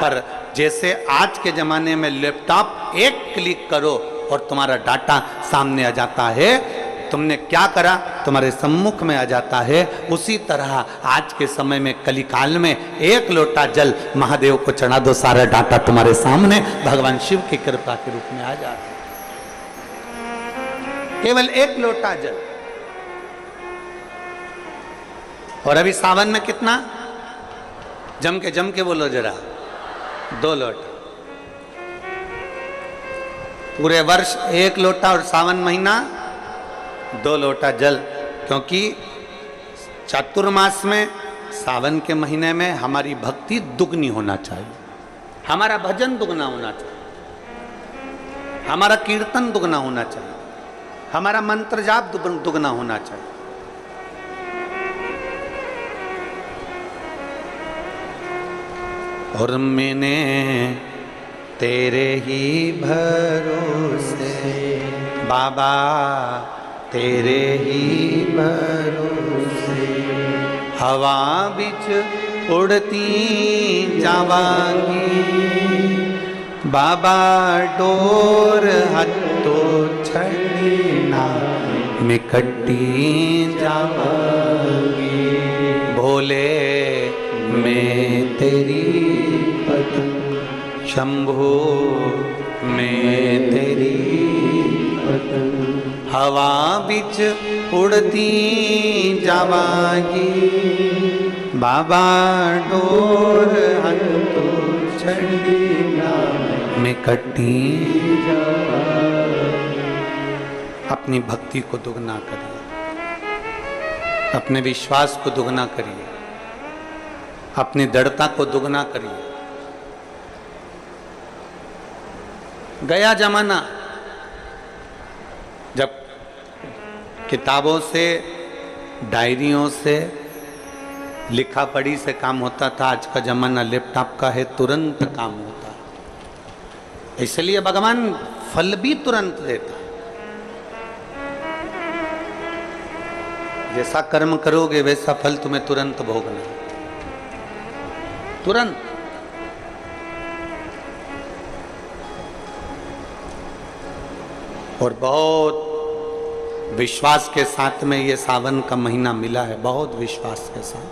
पर जैसे आज के ज़माने में लैपटॉप एक क्लिक करो और तुम्हारा डाटा सामने आ जाता है, तुमने क्या करा तुम्हारे सम्मुख में आ जाता है, उसी तरह आज के समय में कलिकाल में एक लोटा जल महादेव को चढ़ा दो, सारा डाटा तुम्हारे सामने भगवान शिव की कृपा के रूप में आ जाता है। केवल एक लोटा जल। और अभी सावन में कितना? जम के बोलो जरा, 2 लोटा। पूरे वर्ष 1 लोटा और सावन महीना 2 लोटा जल, क्योंकि चातुर्मास में सावन के महीने में हमारी भक्ति दुगनी होना चाहिए, हमारा भजन दुगना होना चाहिए, हमारा कीर्तन दुगना होना चाहिए, हमारा मंत्र जाप दुगना होना चाहिए। और मैंने तेरे ही भरोसे बाबा, तेरे ही भरोसे हवा बिच उड़ती जावांगी बाबा, डोर हत्तो छड़ना मैं कट्टी जावांगी। भोले मैं तेरी पतंग, शंभो मैं तेरी पतंग, हवा बिच उड़ती जावांगी बाबा, डोर हत्तो छड़ना मैं कट्टी जावांगी। अपनी भक्ति को दुगना करिए, अपने विश्वास को दुगना करिए, अपनी दृढ़ता को दुगना करिए। गया जमाना जब किताबों से, डायरियों से, लिखा पढ़ी से काम होता था, आज का जमाना लैपटॉप का है, तुरंत काम होता है। इसलिए भगवान फल भी तुरंत देता है। जैसा कर्म करोगे वैसा फल तुम्हें तुरंत भोगना है, तुरंत। और बहुत विश्वास के साथ में ये सावन का महीना मिला है, बहुत विश्वास के साथ।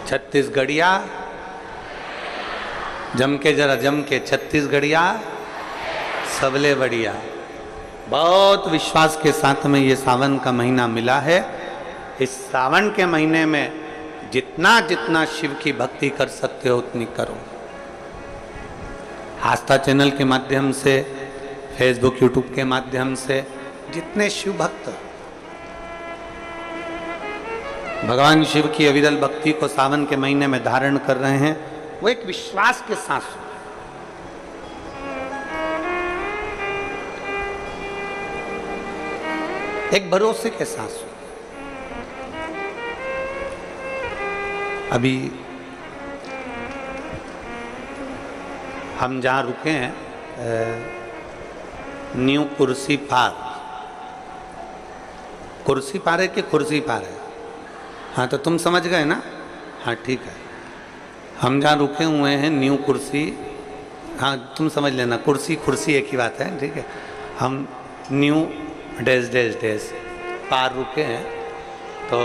छत्तीसगढ़िया जम के, जरा जम के, छत्तीसगढ़िया सबले बढ़िया। बहुत विश्वास के साथ में ये सावन का महीना मिला है। इस सावन के महीने में जितना जितना शिव की भक्ति कर सकते हो उतनी करो। आस्था चैनल के माध्यम से, फेसबुक यूट्यूब के माध्यम से जितने शिव भक्त भगवान शिव की अविरल भक्ति को सावन के महीने में धारण कर रहे हैं, वो एक विश्वास के साथ, एक भरोसे के साथ। अभी हम जहाँ रुके हैं न्यू कुर्सी पार, कुर्सी पार है कि कुर्सी पार है? हाँ तो तुम समझ गए ना? हाँ ठीक है। हम जहाँ रुके हुए हैं न्यू कुर्सी, हाँ तुम समझ लेना, कुर्सी कुर्सी एक ही बात है, ठीक है। हम न्यू डैश डैश डैश पार रुके हैं, तो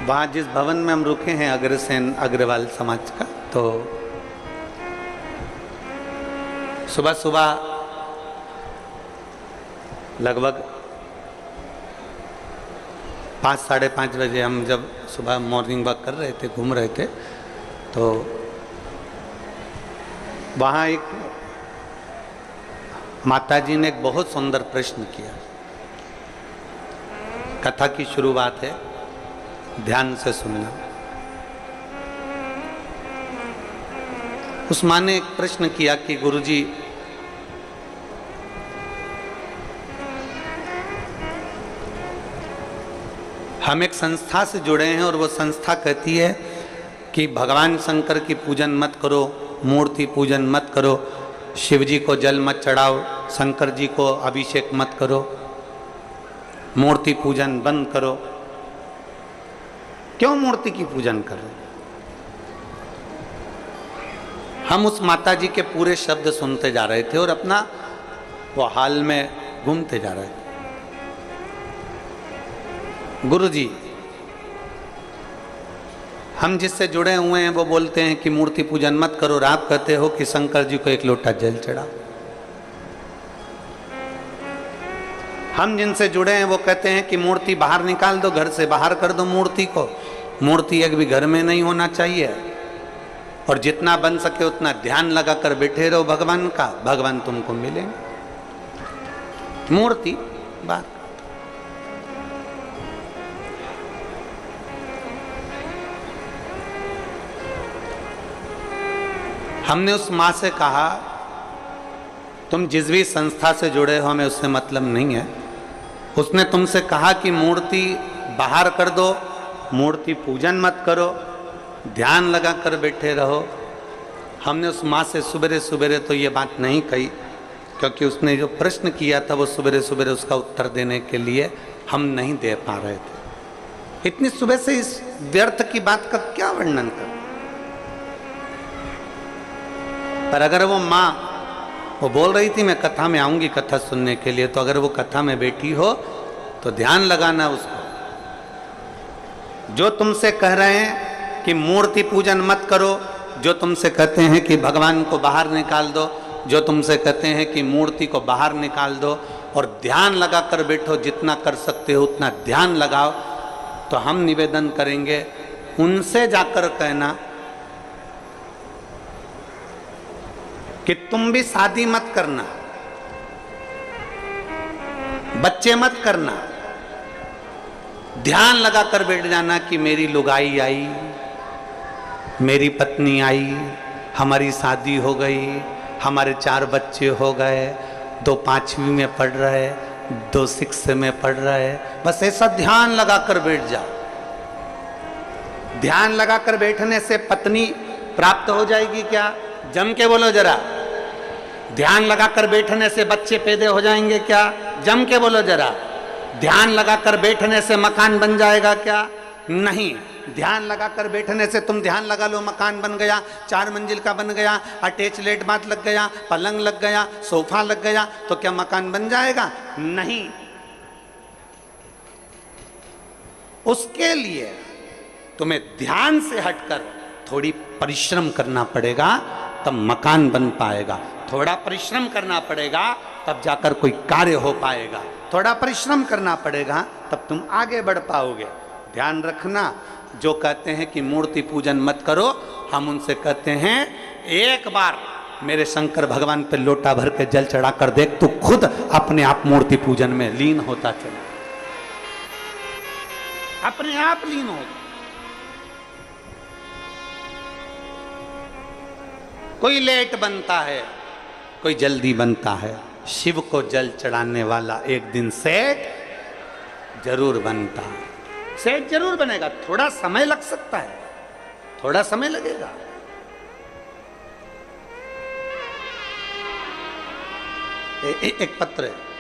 वहाँ जिस भवन में हम रुके हैं अग्रसेन अग्रवाल समाज का, तो सुबह सुबह लगभग 5 साढ़े 5 बजे हम जब सुबह मॉर्निंग वॉक कर रहे थे, घूम रहे थे, तो वहाँ एक माताजी ने एक बहुत सुंदर प्रश्न किया। कथा की शुरुआत है, ध्यान से सुनना। उस माँ ने एक प्रश्न किया कि गुरुजी, हम एक संस्था से जुड़े हैं और वो संस्था कहती है कि भगवान शंकर की पूजन मत करो, मूर्ति पूजन मत करो, शिव जी को जल मत चढ़ाओ, शंकर जी को अभिषेक मत करो, मूर्ति पूजन बंद करो। क्यों मूर्ति की पूजन कर रहे हैं? हम उस माता जी के पूरे शब्द सुनते जा रहे थे और अपना वो हाल में घूमते जा रहे थे। गुरु जी, हम जिससे जुड़े हुए हैं वो बोलते हैं कि मूर्ति पूजन मत करो, और आप कहते हो कि शंकर जी को एक लोटा जल चढ़ा। हम जिनसे जुड़े हैं वो कहते हैं कि मूर्ति बाहर निकाल दो, घर से बाहर कर दो मूर्ति को, मूर्ति एक भी घर में नहीं होना चाहिए, और जितना बन सके उतना ध्यान लगा कर बैठे रहो भगवान का, भगवान तुमको मिलेंगे। मूर्ति बात हमने उस माँ से कहा, तुम जिस भी संस्था से जुड़े हो हमें उससे मतलब नहीं है। उसने तुमसे कहा कि मूर्ति बाहर कर दो, मूर्ति पूजन मत करो, ध्यान लगा कर बैठे रहो। हमने उस माँ से सुबह सुबह तो ये बात नहीं कही, क्योंकि उसने जो प्रश्न किया था वो सुबह सुबह उसका उत्तर देने के लिए हम नहीं दे पा रहे थे। इतनी सुबह से इस व्यर्थ की बात का क्या वर्णन कर। पर अगर वो माँ वो बोल रही थी मैं कथा में आऊंगी कथा सुनने के लिए, तो अगर वो कथा में बैठी हो तो ध्यान लगाना उसको। जो तुमसे कह रहे हैं कि मूर्ति पूजन मत करो, जो तुमसे कहते हैं कि भगवान को बाहर निकाल दो, जो तुमसे कहते हैं कि मूर्ति को बाहर निकाल दो और ध्यान लगा कर बैठो, जितना कर सकते हो उतना ध्यान लगाओ, तो हम निवेदन करेंगे उनसे जाकर कहना कि तुम भी शादी मत करना, बच्चे मत करना, ध्यान लगा कर बैठ जाना कि मेरी लुगाई आई, मेरी पत्नी आई, हमारी शादी हो गई, हमारे 4 बच्चे हो गए, 2 5वीं में पढ़ रहे, 2 6 में पढ़ रहे। बस ऐसा ध्यान लगा कर बैठ जाओ। ध्यान लगा कर बैठने से पत्नी प्राप्त हो जाएगी क्या? जम के बोलो जरा। ध्यान लगा कर बैठने से बच्चे पैदा हो जाएंगे क्या? जम के बोलो जरा। ध्यान लगा कर बैठने से मकान बन जाएगा क्या? नहीं। ध्यान लगा कर बैठने से तुम ध्यान लगा लो मकान बन गया, 4 मंजिल का बन गया, अटैच लेट बाथ लग गया, पलंग लग गया, सोफा लग गया, तो क्या मकान बन जाएगा? नहीं। उसके लिए तुम्हें ध्यान से हटकर थोड़ी परिश्रम करना पड़ेगा, तब मकान बन पाएगा। थोड़ा परिश्रम करना पड़ेगा तब जाकर कोई कार्य हो पाएगा। थोड़ा परिश्रम करना पड़ेगा तब तुम आगे बढ़ पाओगे। ध्यान रखना, जो कहते हैं कि मूर्ति पूजन मत करो, हम उनसे कहते हैं एक बार मेरे शंकर भगवान पे लोटा भर के जल चढ़ा कर देख, तू खुद अपने आप मूर्ति पूजन में लीन होता चला, अपने आप लीन होगा। कोई लेट बनता है, कोई जल्दी बनता है। शिव को जल चढ़ाने वाला एक दिन सेठ जरूर बनता है। सेठ जरूर बनेगा। थोड़ा समय लग सकता है, थोड़ा समय लगेगा। एक पत्र है,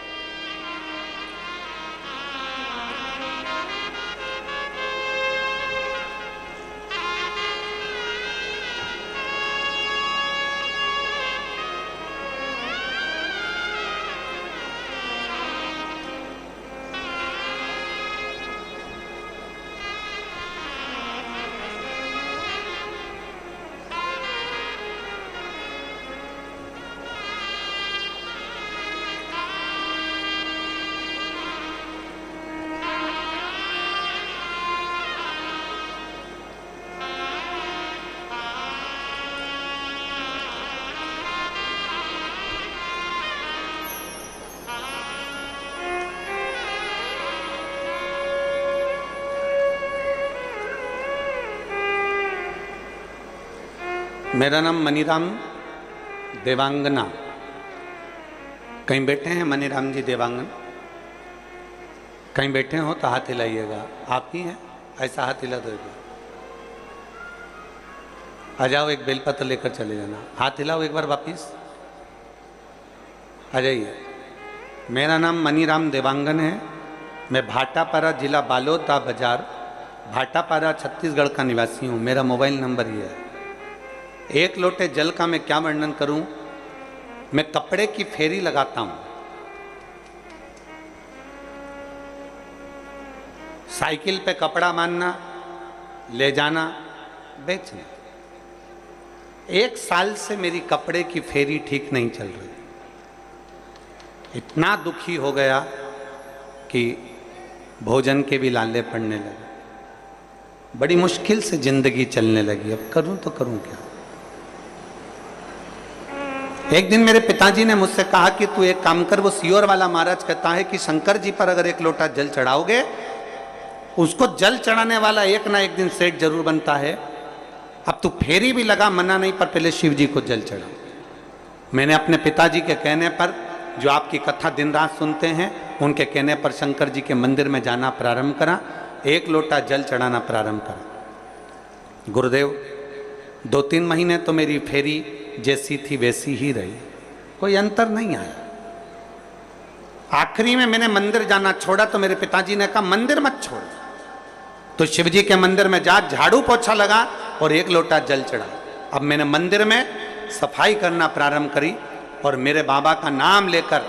मेरा नाम मनीराम देवांगना। कहीं बैठे हैं मनीराम जी देवांगन? कहीं बैठे हो तो हाथ हिलाइएगा। आप ही हैं? ऐसा हाथ हिला दो। आ जाओ, एक बेलपत्र लेकर चले जाना। हाथ हिलाओ एक बार वापिस। आ जाइए। मेरा नाम मनीराम देवांगन है। मैं भाटापारा जिला बालोद बाजार भाटापारा छत्तीसगढ़ का निवासी हूँ, मेरा मोबाइल नंबर ये है। एक लोटे जल का मैं क्या वर्णन करूं। मैं कपड़े की फेरी लगाता हूं, साइकिल पे कपड़ा बांधना, ले जाना, बेचना। 1 साल से मेरी कपड़े की फेरी ठीक नहीं चल रही। इतना दुखी हो गया कि भोजन के भी लाले पड़ने लगे, बड़ी मुश्किल से जिंदगी चलने लगी। अब करूं तो करूं क्या। एक दिन मेरे पिताजी ने मुझसे कहा कि तू एक काम कर, वो सियोर वाला महाराज कहता है कि शंकर जी पर अगर 1 लोटा जल चढ़ाओगे, उसको जल चढ़ाने वाला एक ना एक दिन सेठ जरूर बनता है। अब तू फेरी भी लगा, मना नहीं, पर पहले शिव जी को जल चढ़ा। मैंने अपने पिताजी के कहने पर, जो आपकी कथा दिन रात सुनते हैं, उनके कहने पर शंकर जी के मंदिर में जाना प्रारंभ करा। 1 लोटा जल चढ़ाना प्रारंभ करा। गुरुदेव 2-3 महीने तो मेरी फेरी जैसी थी वैसी ही रही, कोई अंतर नहीं आया। आखिरी में मैंने मंदिर जाना छोड़ा तो मेरे पिताजी ने कहा मंदिर मत छोड़, तो शिव जी के मंदिर में जा, झाड़ू पोछा लगा और 1 लोटा जल चढ़ा। अब मैंने मंदिर में सफाई करना प्रारंभ करी और मेरे बाबा का नाम लेकर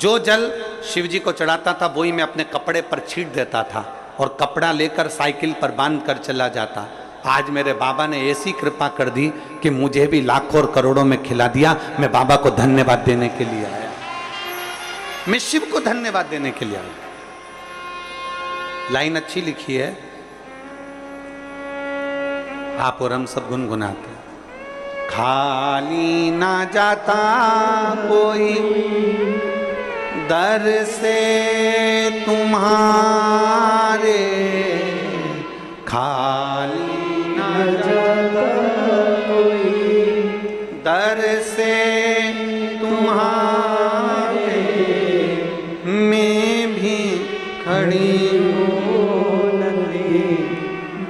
जो जल शिव जी को चढ़ाता था वही मैं अपने कपड़े पर छींट देता था और कपड़ा लेकर साइकिल पर बांध कर चला जाता। आज मेरे बाबा ने ऐसी कृपा कर दी कि मुझे भी लाखों और करोड़ों में खिला दिया। मैं बाबा को धन्यवाद देने के लिए आया, मैं शिव को धन्यवाद देने के लिए आया। लाइन अच्छी लिखी है, आप और हम सब गुनगुनाते। खाली ना जाता कोई दर से तुम्हारे, खाली ना जाता कोई दर से तुम्हारे, मैं भी खड़ी हूँ नदी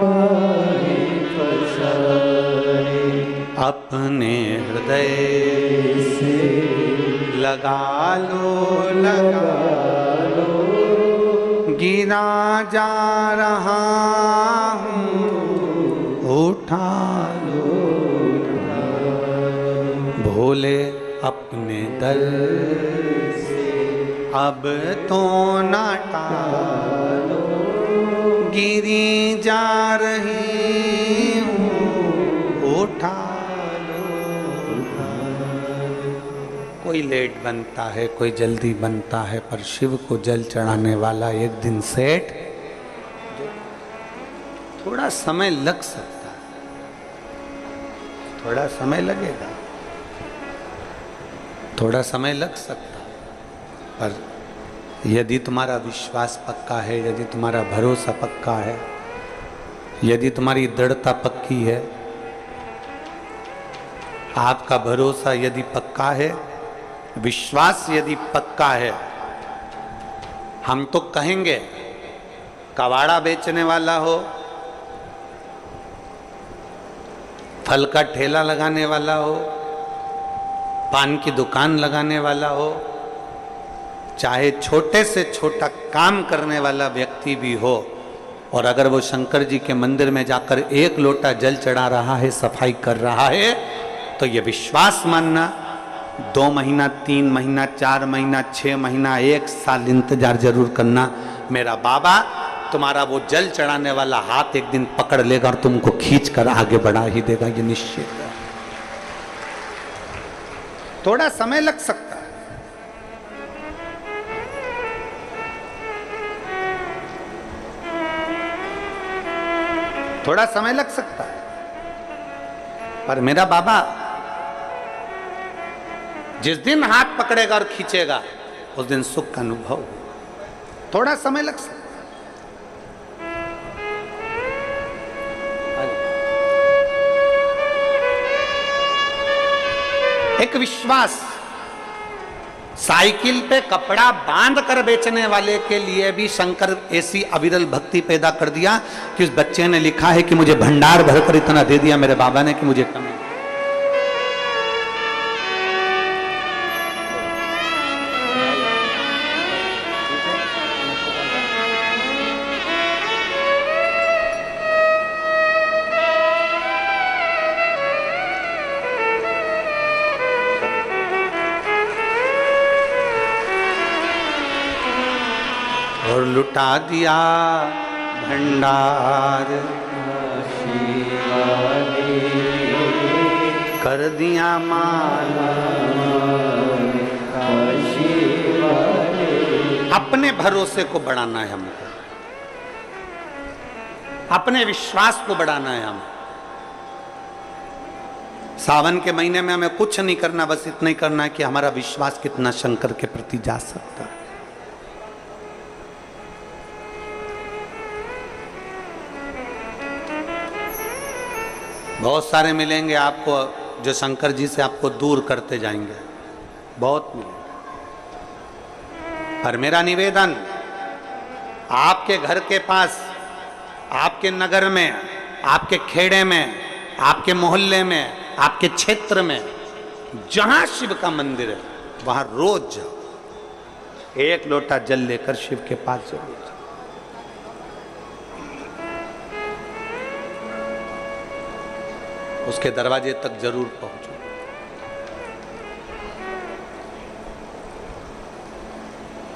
बाहे पसारे, अपने हृदय से लगा लो, गिरा जा रहा हूँ, उठा लो, भोले अपने दर से अब तो ना टालो, गिरी जा रही हूँ, उठा लो। कोई लेट बनता है, कोई जल्दी बनता है, पर शिव को जल चढ़ाने वाला एक दिन सेठ। थोड़ा समय लग सकता है, थोड़ा समय लगेगा, थोड़ा समय लग सकता है, पर यदि तुम्हारा विश्वास पक्का है, यदि तुम्हारा भरोसा पक्का है, यदि तुम्हारी दृढ़ता पक्की है, आपका भरोसा यदि पक्का है, विश्वास यदि पक्का है, हम तो कहेंगे कबाड़ा बेचने वाला हो, फल का ठेला लगाने वाला हो, पान की दुकान लगाने वाला हो, चाहे छोटे से छोटा काम करने वाला व्यक्ति भी हो, और अगर वो शंकर जी के मंदिर में जाकर 1 लोटा जल चढ़ा रहा है, सफाई कर रहा है, तो ये विश्वास मानना 2 महीना, 3 महीना, 4 महीना, 6 महीना, 1 साल इंतजार जरूर करना। मेरा बाबा तुम्हारा वो जल चढ़ाने वाला हाथ एक दिन पकड़ लेगा और तुमको खींच कर आगे बढ़ा ही देगा, ये निश्चित है। थोड़ा समय लग सकता है, थोड़ा समय लग सकता है, पर मेरा बाबा जिस दिन हाथ पकड़ेगा और खींचेगा उस दिन सुख का अनुभव होगा। थोड़ा समय लग सकता है। एक विश्वास, साइकिल पे कपड़ा बांध कर बेचने वाले के लिए भी शंकर ऐसी अविरल भक्ति पैदा कर दिया कि उस बच्चे ने लिखा है कि मुझे भंडार भरकर इतना दे दिया मेरे बाबा ने कि मुझे कमी। लुटा दिया भंडार, कर दिया माला। अपने भरोसे को बढ़ाना है हमको, अपने विश्वास को बढ़ाना है हमें। सावन के महीने में हमें कुछ नहीं करना, बस इतना ही करना है कि हमारा विश्वास कितना शंकर के प्रति जा सकता है। बहुत सारे मिलेंगे आपको जो शंकर जी से आपको दूर करते जाएंगे, बहुत मिलेंगे। पर मेरा निवेदन, आपके घर के पास, आपके नगर में, आपके खेड़े में, आपके मोहल्ले में, आपके क्षेत्र में जहां शिव का मंदिर है वहां रोज जाओ, एक लोटा जल लेकर शिव के पास जरूर जाओ। उसके दरवाजे तक जरूर पहुंचो।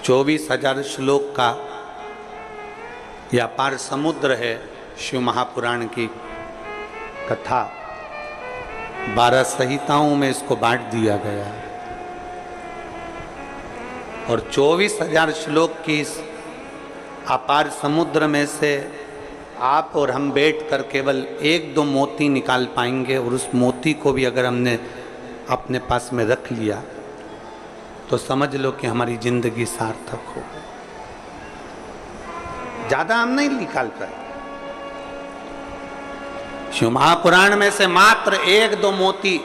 चौबीस 20,000 श्लोक का यह अपार समुद्र है शिव महापुराण की कथा। 12 संहिताओं में इसको बांट दिया गया है और 24,000 श्लोक की इस अपार समुद्र में से आप और हम बैठकर केवल 1-2 मोती निकाल पाएंगे, और उस मोती को भी अगर हमने अपने पास में रख लिया तो समझ लो कि हमारी जिंदगी सार्थक हो गई। ज्यादा हम नहीं निकाल पाए। शिव महापुराण में से मात्र 1-2 मोती,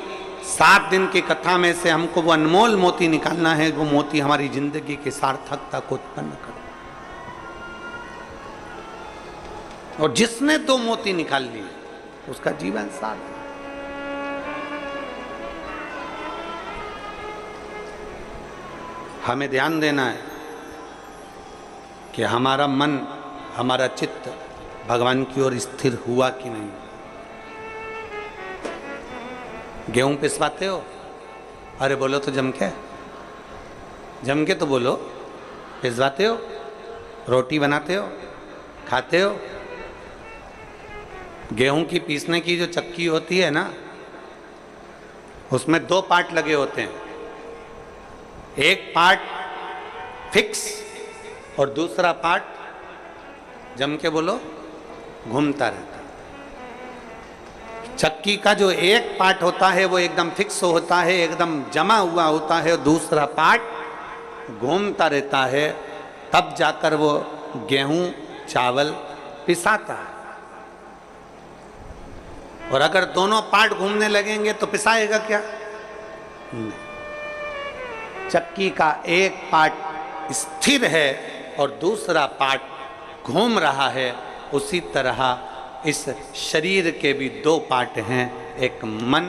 7 दिन की कथा में से हमको वो अनमोल मोती निकालना है। वो मोती हमारी जिंदगी की सार्थकता को उत्पन्न करे। और जिसने 2 मोती निकाल लिए उसका जीवन सार्थक। हमें ध्यान देना है कि हमारा मन, हमारा चित्त भगवान की ओर स्थिर हुआ कि नहीं। गेहूं पिसवाते हो? अरे बोलो तो जम के तो बोलो। पिसवाते हो? रोटी बनाते हो? खाते हो? गेहूं की पीसने की जो चक्की होती है ना, उसमें 2 पार्ट लगे होते हैं। एक पार्ट फिक्स और दूसरा पार्ट जम के बोलो घूमता रहता। चक्की का जो एक पार्ट होता है वो एकदम फिक्स होता है, एकदम जमा हुआ होता है, और दूसरा पार्ट घूमता रहता है। तब जाकर वो गेहूं चावल पिसाता है। और अगर दोनों पार्ट घूमने लगेंगे तो पिसाएगा क्या? नहीं। चक्की का एक पार्ट स्थिर है और दूसरा पार्ट घूम रहा है। उसी तरह इस शरीर के भी 2 पार्ट हैं, एक मन,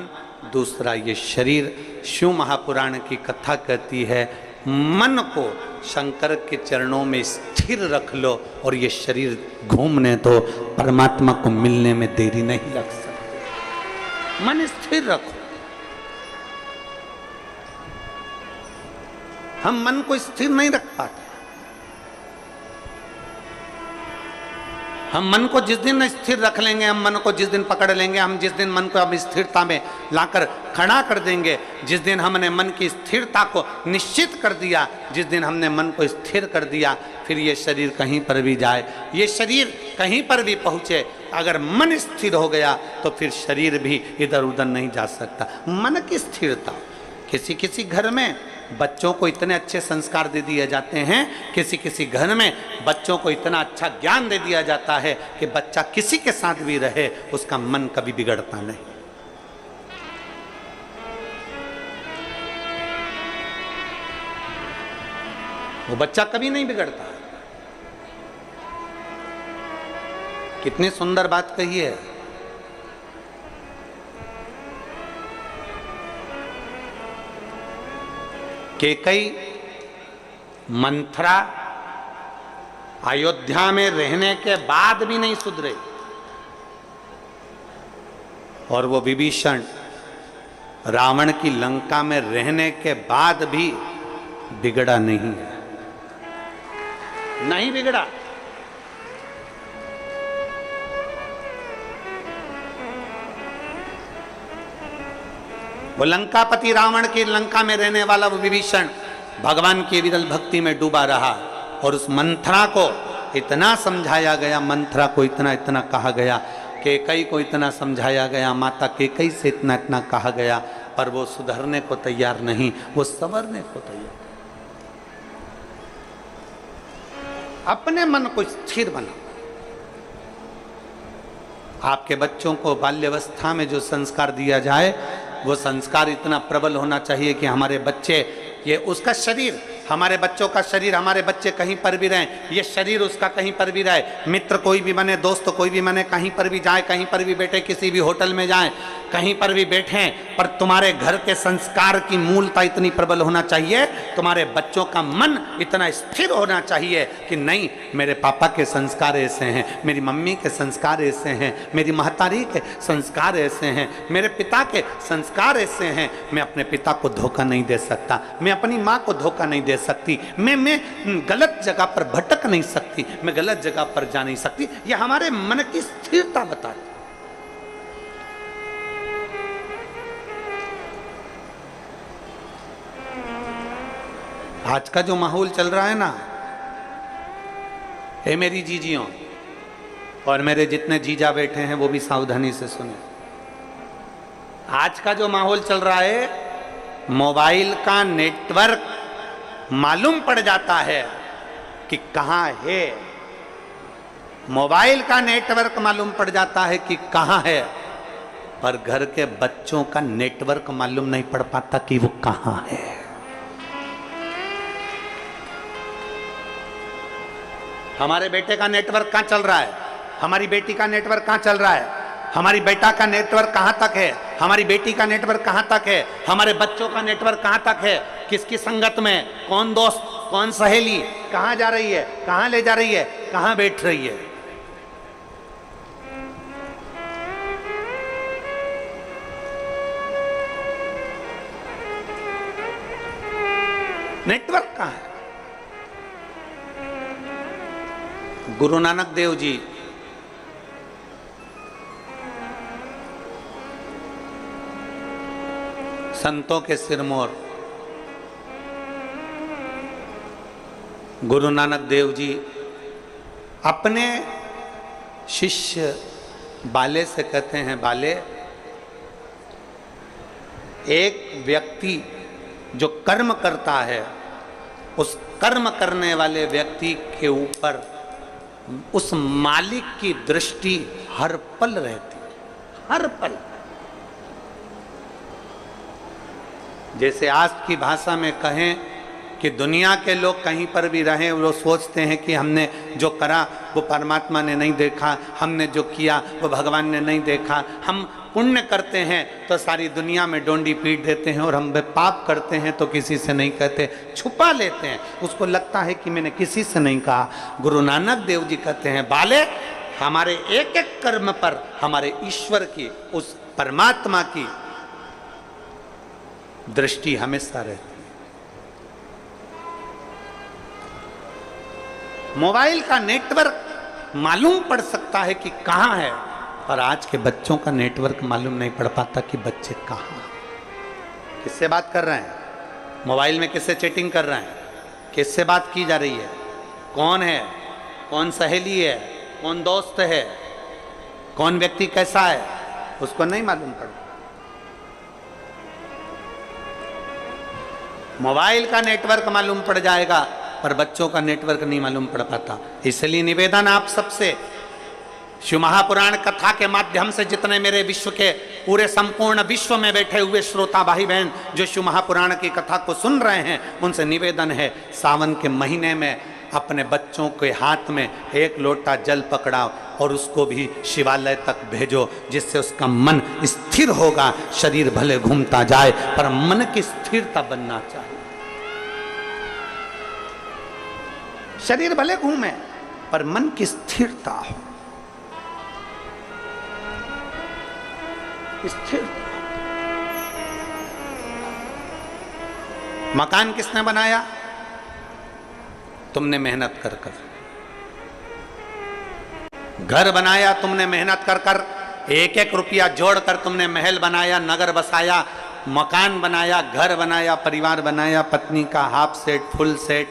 दूसरा ये शरीर। शिव महापुराण की कथा कहती है मन को शंकर के चरणों में स्थिर रख लो और ये शरीर घूमने तो परमात्मा को मिलने में देरी नहीं लग सकती। मन स्थिर रखो। हम मन को स्थिर नहीं रख पाते। हम मन को जिस दिन स्थिर रख लेंगे, हम मन को जिस दिन पकड़ लेंगे, हम जिस दिन मन को हम स्थिरता में लाकर खड़ा कर देंगे, जिस दिन हमने मन की स्थिरता को निश्चित कर दिया, जिस दिन हमने मन को स्थिर कर दिया, फिर ये शरीर कहीं पर भी जाए, ये शरीर कहीं पर भी पहुँचे, अगर मन स्थिर हो गया तो फिर शरीर भी इधर उधर नहीं जा सकता। मन की स्थिरता। किसी किसी घर में बच्चों को इतने अच्छे संस्कार दे दिए जाते हैं, किसी किसी घर में बच्चों को इतना अच्छा ज्ञान दे दिया जाता है कि बच्चा किसी के साथ भी रहे उसका मन कभी बिगड़ता नहीं। वो बच्चा कभी नहीं बिगड़ता। कितनी सुंदर बात कही है। केकई मंथरा अयोध्या में रहने के बाद भी नहीं सुधरे, और वो विभीषण रावण की लंका में रहने के बाद भी बिगड़ा नहीं है। नहीं बिगड़ा। वो लंकापति रावण की लंका में रहने वाला वो विभीषण भगवान की विरल भक्ति में डूबा रहा और उस मंथरा को इतना समझाया गया, मंथरा को इतना इतना कहा गया, कैकई को इतना समझाया गया, माता कैकई से इतना इतना कहा गया, पर वो सुधरने को तैयार नहीं, वो संवरने को तैयार। अपने मन को स्थिर बनाओ। आपके बच्चों को बाल्यावस्था में जो संस्कार दिया जाए वो संस्कार इतना प्रबल होना चाहिए कि हमारे बच्चे, ये उसका शरीर, हमारे बच्चों का शरीर, हमारे बच्चे कहीं पर भी रहें, ये शरीर उसका कहीं पर भी रहे, मित्र कोई भी बने, दोस्त कोई भी बने, कहीं पर भी जाए, कहीं पर भी बैठे, किसी भी होटल में जाए, कहीं पर भी बैठे, पर तुम्हारे घर के संस्कार की मूलता इतनी प्रबल होना चाहिए, तुम्हारे बच्चों का मन इतना स्थिर होना चाहिए कि नहीं, मेरे पापा के संस्कार ऐसे हैं, मेरी मम्मी के संस्कार ऐसे हैं, मेरी महतारी के संस्कार ऐसे हैं, मेरे पिता के संस्कार ऐसे हैं, मैं अपने पिता को धोखा नहीं दे सकता, मैं अपनी माँ को धोखा नहीं दे सकती, मैं गलत जगह पर भटक नहीं सकती, मैं गलत जगह पर जा नहीं सकती। यह हमारे मन की स्थिरता बताती। आज का जो माहौल चल रहा है ना, ये मेरी जीजियों और मेरे जितने जीजा बैठे हैं वो भी सावधानी से सुने। आज का जो माहौल चल रहा है, मोबाइल का नेटवर्क मालूम पड़ जाता है कि कहां है, मोबाइल का नेटवर्क मालूम पड़ जाता है कि कहां है, पर घर के बच्चों का नेटवर्क मालूम नहीं पड़ पाता कि वो कहां है। हमारे बेटे का नेटवर्क कहां चल रहा है, हमारी बेटी का नेटवर्क कहां चल रहा है, हमारी बेटा का नेटवर्क कहां तक है, हमारी बेटी का नेटवर्क कहां तक है, हमारे बच्चों का नेटवर्क कहां तक है, किसकी संगत में, कौन दोस्त, कौन सहेली, कहां जा रही है, कहां ले जा रही है, कहां बैठ रही है। नेटवर्क कहां है। गुरु नानक देव जी संतों के सिरमौर, गुरु नानक देव जी अपने शिष्य बाले से कहते हैं, बाले, एक व्यक्ति जो कर्म करता है, उस कर्म करने वाले व्यक्ति के ऊपर उस मालिक की दृष्टि हर पल रहती, हर पल। जैसे आज की भाषा में कहें कि दुनिया के लोग कहीं पर भी रहें, वो सोचते हैं कि हमने जो करा वो परमात्मा ने नहीं देखा, हमने जो किया वो भगवान ने नहीं देखा। हम पुण्य करते हैं तो सारी दुनिया में डोंडी पीट देते हैं, और हम पाप करते हैं तो किसी से नहीं कहते, छुपा लेते हैं, उसको लगता है कि मैंने किसी से नहीं कहा। गुरु नानक देव जी कहते हैं, बाले, हमारे एक एक कर्म पर हमारे ईश्वर की, उस परमात्मा की दृष्टि हमेशा रहती है। मोबाइल का नेटवर्क मालूम पड़ सकता है कि कहां है, और आज के बच्चों का नेटवर्क मालूम नहीं पड़ पाता कि बच्चे कहां, किससे बात कर रहे हैं, मोबाइल में किससे चैटिंग कर रहे हैं, किससे बात की जा रही है, कौन है, कौन सहेली है, कौन दोस्त है, कौन व्यक्ति कैसा है, उसको नहीं मालूम पड़ता। मोबाइल का नेटवर्क मालूम पड़ जाएगा, पर बच्चों का नेटवर्क नहीं मालूम पड़ पाता। इसलिए निवेदन आप सबसे, शिव महापुराण कथा के माध्यम से जितने मेरे विश्व के पूरे संपूर्ण विश्व में बैठे हुए श्रोता भाई बहन जो शिव महापुराण की कथा को सुन रहे हैं, उनसे निवेदन है, सावन के महीने में अपने बच्चों के हाथ में एक लोटा जल पकड़ाओ और उसको भी शिवालय तक भेजो, जिससे उसका मन स्थिर होगा। शरीर भले घूमता जाए पर मन की स्थिरता बनना चाहिए। शरीर भले घूमे पर मन की स्थिरता हो, स्थिर। मकान किसने बनाया? तुमने मेहनत कर कर, घर बनाया तुमने मेहनत कर कर, एक एक रुपया जोड़कर तुमने महल बनाया, नगर बसाया, मकान बनाया, घर बनाया, परिवार बनाया, पत्नी का half set, full set,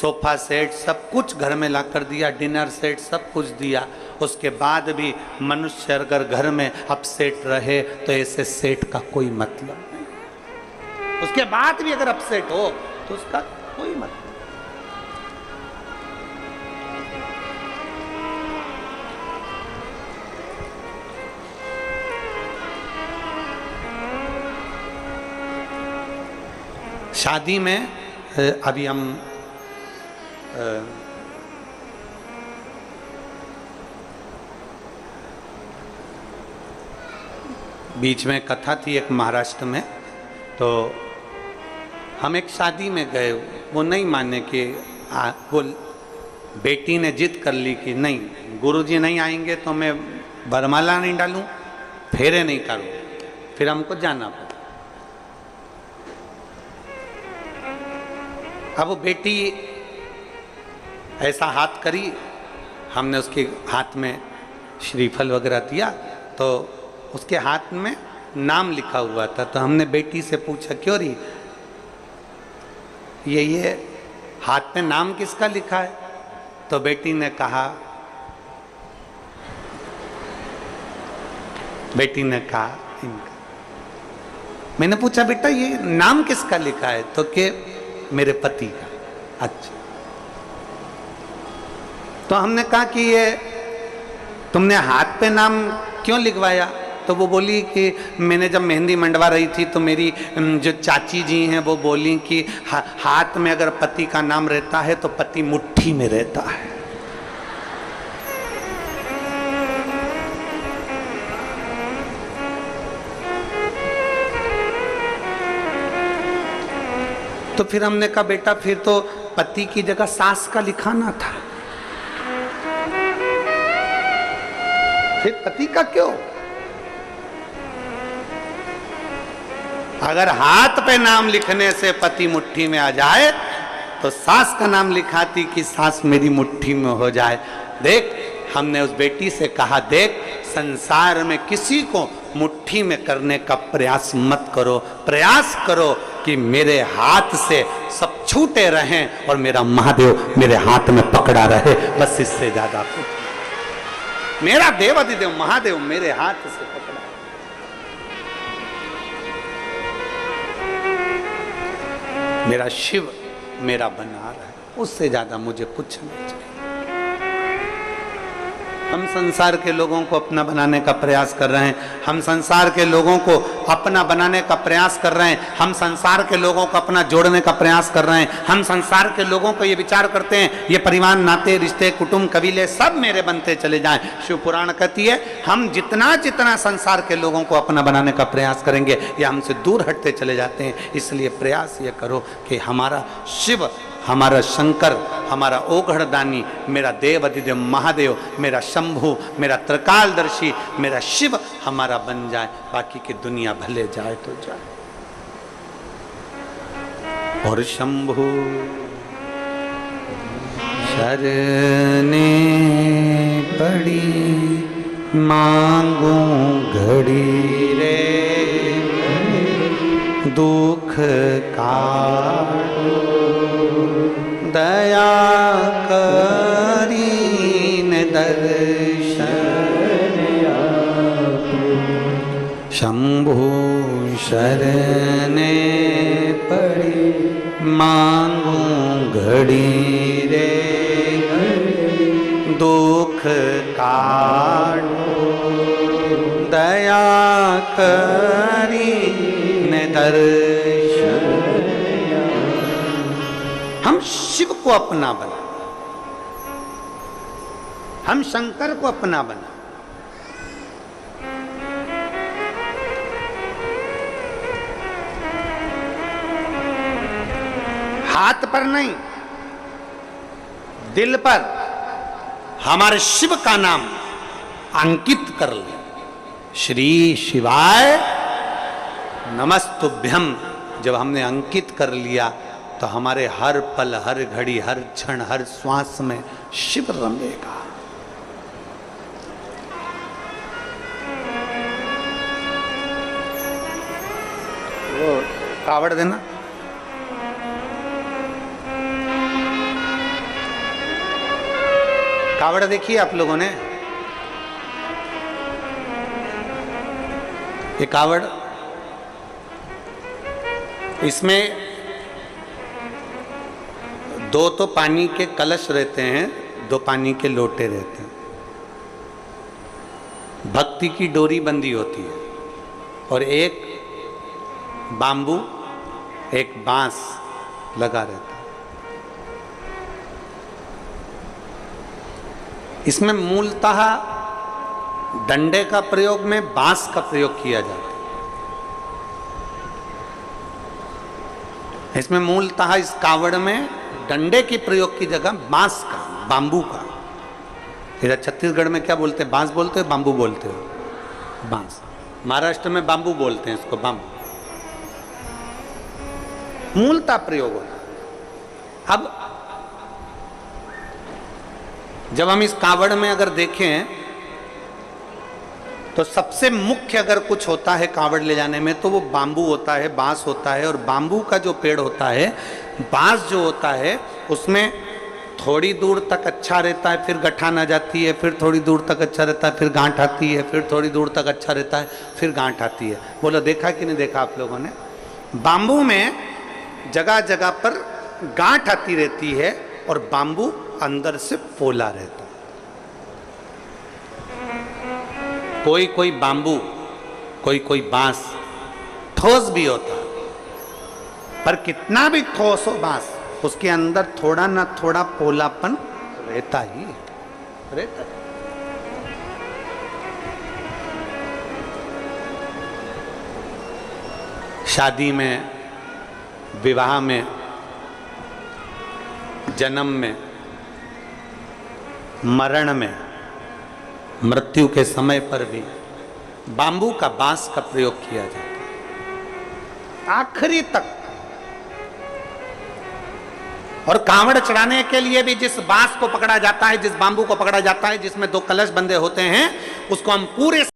sofa set, सब कुछ घर में ला कर दिया, डिनर सेट, सब कुछ दिया। उसके बाद भी मनुष्य अगर घर में अपसेट रहे तो ऐसे सेट का कोई मतलब नहीं। उसके बाद भी अगर अपसेट हो तो उसका कोई मतलब नहीं। शादी में अभी हम बीच में कथा थी एक महाराष्ट्र में, तो हम एक शादी में गए, वो नहीं माने कि वो बेटी ने जिद कर ली कि नहीं, गुरुजी नहीं आएंगे तो मैं वरमाला नहीं डालूं, फेरे नहीं करूं, फिर हमको जाना पड़ा। अब वो बेटी ऐसा हाथ करी, हमने उसके हाथ में श्रीफल वगैरह दिया, तो उसके हाथ में नाम लिखा हुआ था। तो हमने बेटी से पूछा, क्यों रही ये हाथ पे नाम किसका लिखा है? तो बेटी ने कहा इनका। मैंने पूछा, बेटा ये नाम किसका लिखा है? तो के मेरे पति का। अच्छा। तो हमने कहा कि ये तुमने हाथ पे नाम क्यों लिखवाया? तो वो बोली कि मैंने जब मेहंदी मंडवा रही थी तो मेरी जो चाची जी हैं वो बोली कि हाथ में अगर पति का नाम रहता है तो पति मुट्ठी में रहता है। तो फिर हमने कहा, बेटा फिर तो पति की जगह सास का लिखाना था, फिर पति का क्यों? अगर हाथ पे नाम लिखने से पति मुट्ठी में आ जाए तो सास का नाम लिखाती कि सास मेरी मुट्ठी में हो जाए। देख, हमने उस बेटी से कहा, देख संसार में किसी को मुट्ठी में करने का प्रयास मत करो, प्रयास करो कि मेरे हाथ से सब छूटे रहें और मेरा महादेव मेरे हाथ में पकड़ा रहे, बस इससे ज्यादा कुछ। मेरा देव अधिदेव महादेव मेरे हाथ से पकड़ा। मेरा शिव मेरा बना रहा है, उससे ज्यादा मुझे कुछ नहीं चाहिए। हम संसार के लोगों को अपना बनाने का प्रयास कर रहे हैं, हम संसार के लोगों को अपना बनाने का प्रयास कर रहे हैं, हम संसार के लोगों को अपना जोड़ने का प्रयास कर रहे हैं, हम संसार के लोगों को ये विचार करते हैं ये परिवार, नाते, रिश्ते, कुटुंब, कबीले सब मेरे बनते चले जाएं। शिव पुराण कहती है हम जितना जितना संसार के लोगों को अपना बनाने का प्रयास करेंगे ये हमसे दूर हटते चले जाते हैं। इसलिए प्रयास ये करो कि हमारा शिव, हमारा शंकर, हमारा ओघड़दानी, मेरा देव अधिदेव महादेव, मेरा शंभु, मेरा त्रिकालदर्शी, मेरा शिव हमारा बन जाए, बाकी की दुनिया भले जाए तो जाए। और शंभु शरणे पड़ी मांगू घड़ी रे, दुख काटो दया करीन दर्शन शंभु शरणे पड़ी मांगू घड़ी रे, दुख काटो दया करीन दर्शन। हम शिव को अपना बना, हम शंकर को अपना बना। हाथ पर नहीं, दिल पर हमारे शिव का नाम अंकित कर ले। श्री शिवाय नमस्तुभ्यम जब हमने अंकित कर लिया तो हमारे हर पल, हर घड़ी, हर क्षण, हर श्वास में शिव रमेगा। वो कावड़ देना। कावड़ देखिए आप लोगों ने, ये कावड़, इसमें दो तो पानी के कलश रहते हैं, दो पानी के लोटे रहते हैं। भक्ति की डोरी बंधी होती है और एक बांबू, एक बांस लगा रहता है। इसमें मूलतः डंडे का प्रयोग में बांस का प्रयोग किया जाता है। इसमें मूलतः इस कावड़ में डंडे के प्रयोग की जगह बांस का, बांबू का। इधर छत्तीसगढ़ में क्या बोलते हैं? बांस बोलते हो, बांबू बोलते हो? बांस। महाराष्ट्र में बांबू बोलते हैं इसको, बांबू। मूलतः प्रयोग होता। अब जब हम इस कावड़ में अगर देखें तो सबसे मुख्य अगर कुछ होता है कावड़ ले जाने में तो वो बांबू होता है, बांस होता है। और बांबू का जो पेड़ होता है, बांस जो होता है, उसमें थोड़ी दूर तक अच्छा रहता है, फिर गठान आ जाती है, फिर थोड़ी दूर तक अच्छा रहता है, फिर गांठ आती है, फिर थोड़ी दूर तक अच्छा रहता है, फिर गांठ आती है। बोलो देखा कि नहीं देखा आप लोगों ने? बांबू में जगह जगह पर गांठ आती रहती है और बांबू अंदर से पोला रहता है। कोई कोई बांबू, कोई कोई बांस ठोस भी होता है, पर कितना भी ठोस हो बांस, उसके अंदर थोड़ा ना थोड़ा पोलापन रहता ही रहता है। शादी में, विवाह में, जन्म में, मरण में, मृत्यु के समय पर भी बांबू का, बांस का प्रयोग किया जाता है आखिरी तक। और कांवड़ चढ़ाने के लिए भी जिस बांस को पकड़ा जाता है, जिस बांबू को पकड़ा जाता है, जिसमें दो कलश बंधे होते हैं, उसको हम पूरे